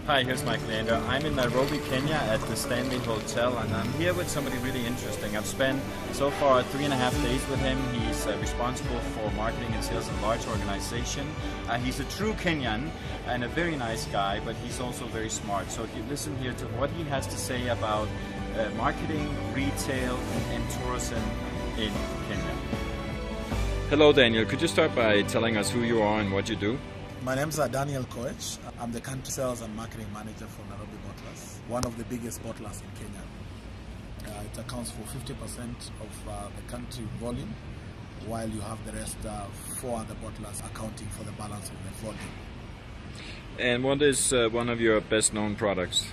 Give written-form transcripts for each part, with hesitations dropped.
Hi, here's Leander. I'm in Nairobi, Kenya at the Stanley Hotel, and I'm here with somebody really interesting. I've spent so far 3.5 days with him. He's responsible for marketing and sales in a large organization. He's a true Kenyan and a very nice guy, but he's also very smart. So if you listen here to what he has to say about marketing, retail, and tourism in Kenya. Hello Daniel, could you start by telling us who you are and what you do? My name is Daniel Koech. I'm the country sales and marketing manager for Nairobi Bottlers, one of the biggest bottlers in Kenya. It accounts for 50% of the country volume, while you have the rest 4 other bottlers accounting for the balance of the volume. And what is one of your best known products?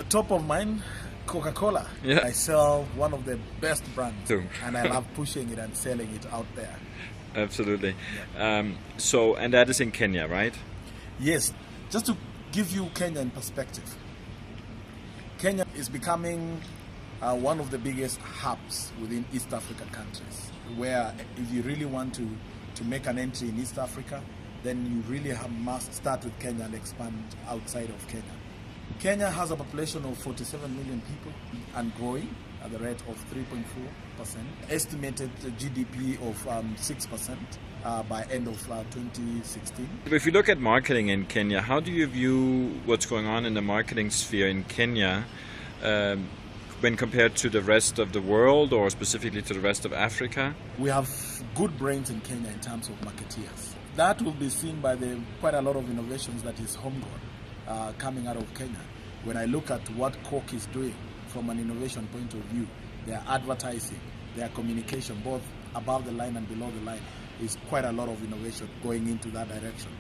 Top of mind, Coca-Cola. Yeah. I sell one of the best brands, too. And I love pushing it and selling it out there. Absolutely. Yeah. And that is in Kenya, right? Yes. Just to give you Kenya in perspective, Kenya is becoming one of the biggest hubs within East African countries, where if you really want to make an entry in East Africa, then you really must start with Kenya and expand outside of Kenya. Kenya has a population of 47 million people and growing at the rate of 3.4%. Estimated GDP of 6% by end of 2016. If you look at marketing in Kenya, how do you view what's going on in the marketing sphere in Kenya when compared to the rest of the world, or specifically to the rest of Africa? We have good brains in Kenya in terms of marketeers. That will be seen by quite a lot of innovations that is homegrown coming out of Kenya. When I look at what Koech is doing from an innovation point of view, their advertising, their communication, both above the line and below the line, is quite a lot of innovation going into that direction.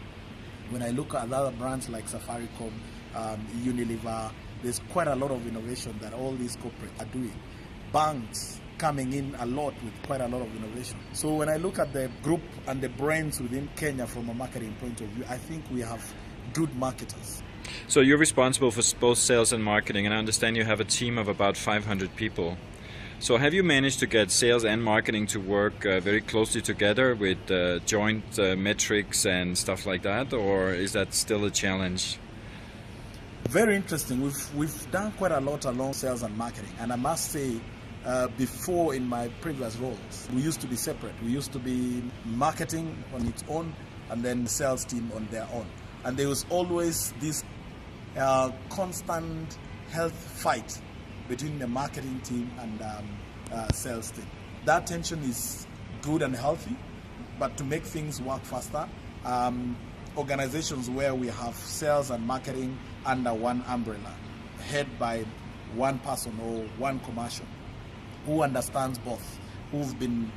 When I look at other brands like Safaricom, Unilever, there's quite a lot of innovation that all these corporates are doing. Banks coming in a lot with quite a lot of innovation. So when I look at the group and the brands within Kenya from a marketing point of view, I think we have good marketers. So you're responsible for both sales and marketing, and I understand you have a team of about 500 people. So have you managed to get sales and marketing to work very closely together with joint metrics and stuff like that, or is that still a challenge? Very interesting. We've done quite a lot along sales and marketing, and I must say, before in my previous roles, we used to be separate. We used to be marketing on its own and then the sales team on their own. And there was always this constant health fight between the marketing team and sales team. That tension is good and healthy, but to make things work faster, organizations where we have sales and marketing under one umbrella, head by one person or one commercial, who understands both, who's been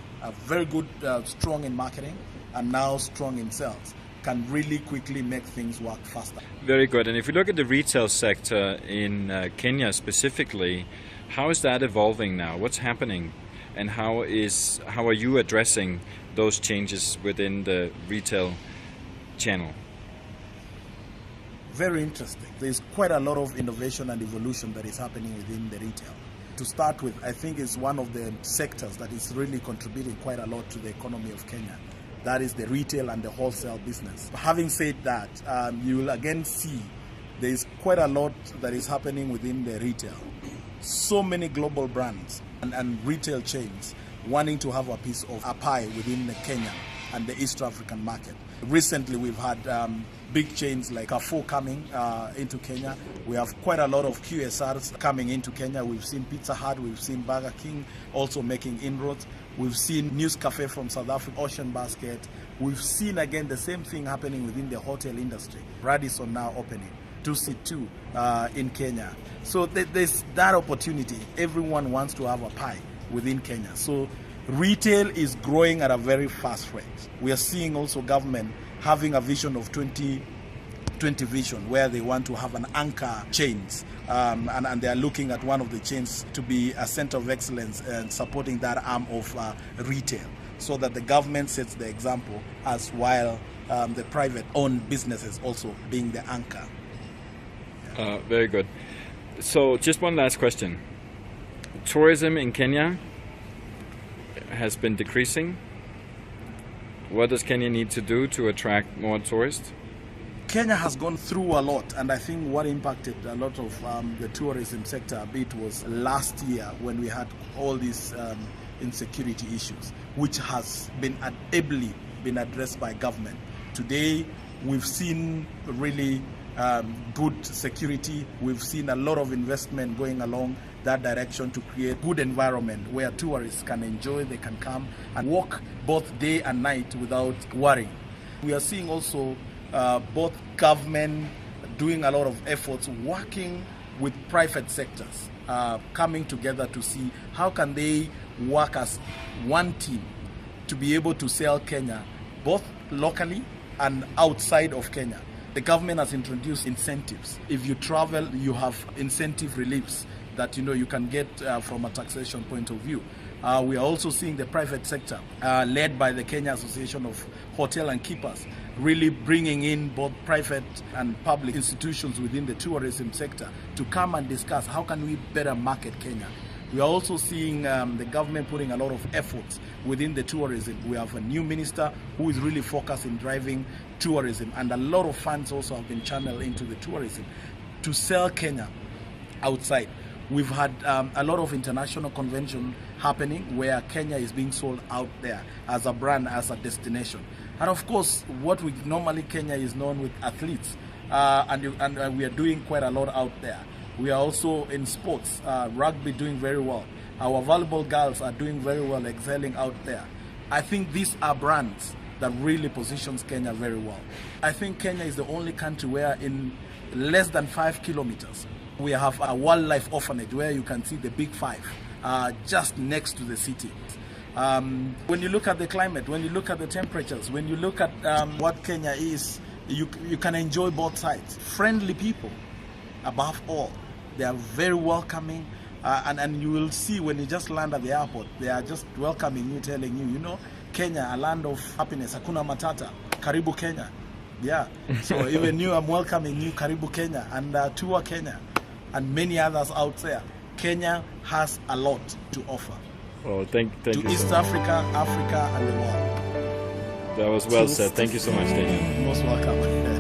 very good, strong in marketing and now strong in sales, can really quickly make things work faster. Very good. And if we look at the retail sector in Kenya specifically, how is that evolving now? What's happening? And how are you addressing those changes within the retail channel? Very interesting. There's quite a lot of innovation and evolution that is happening within the retail. To start with, I think it's one of the sectors that is really contributing quite a lot to the economy of Kenya. That is the retail and the wholesale business. Having said that, you will again see there is quite a lot that is happening within the retail. So many global brands and retail chains wanting to have a piece of a pie within the Kenya and the East African market. Recently, we've had big chains like Carrefour coming into Kenya. We have quite a lot of QSRs coming into Kenya. We've seen Pizza Hut, we've seen Burger King also making inroads. We've seen News Cafe from South Africa, Ocean Basket. We've seen again the same thing happening within the hotel industry. Radisson now opening, 2C2 in Kenya. So there's that opportunity. Everyone wants to have a pie within Kenya. So retail is growing at a very fast rate. We are seeing also government having a vision of 2020 vision, where they want to have an anchor chains, and they are looking at one of the chains to be a center of excellence and supporting that arm of retail, so that the government sets the example as while the private owned businesses also being the anchor. Very good. So just one last question. Tourism in Kenya has been decreasing. What does Kenya need to do to attract more tourists? Kenya has gone through a lot, and I think what impacted a lot of the tourism sector a bit was last year when we had all these insecurity issues, which has been ably been addressed by government. Today, we've seen really good security. We've seen a lot of investment going along that direction to create good environment where tourists can enjoy, they can come and walk both day and night without worrying. We are seeing also both government doing a lot of efforts working with private sectors, coming together to see how can they work as one team to be able to sell Kenya both locally and outside of Kenya. The government has introduced incentives. If you travel, you have incentive reliefs that you can get from a taxation point of view. We are also seeing the private sector, led by the Kenya Association of Hotel and Keepers, really bringing in both private and public institutions within the tourism sector to come and discuss how can we better market Kenya. We are also seeing the government putting a lot of efforts within the tourism. We have a new minister who is really focused in driving tourism, and a lot of funds also have been channeled into the tourism to sell Kenya outside. We've had a lot of international convention happening where Kenya is being sold out there as a brand, as a destination. And of course, what we normally Kenya is known with athletes, and we are doing quite a lot out there. We are also in sports, rugby doing very well. Our volleyball girls are doing very well, excelling out there. I think these are brands that really positions Kenya very well. I think Kenya is the only country where in less than 5 kilometers, we have a wildlife orphanage where you can see the big five just next to the city. When you look at the climate, when you look at the temperatures, when you look at what Kenya is, you can enjoy both sides. Friendly people, above all. They are very welcoming, and you will see when you just land at the airport, they are just welcoming you, telling you, Kenya, a land of happiness, hakuna matata, karibu Kenya. Yeah, so even you, I'm welcoming you, karibu Kenya, and tour Kenya, and many others out there. Kenya has a lot to offer. Oh, thank you. To East Africa, Africa, and the world. That was well said. Thank you so much, Daniel. Most welcome.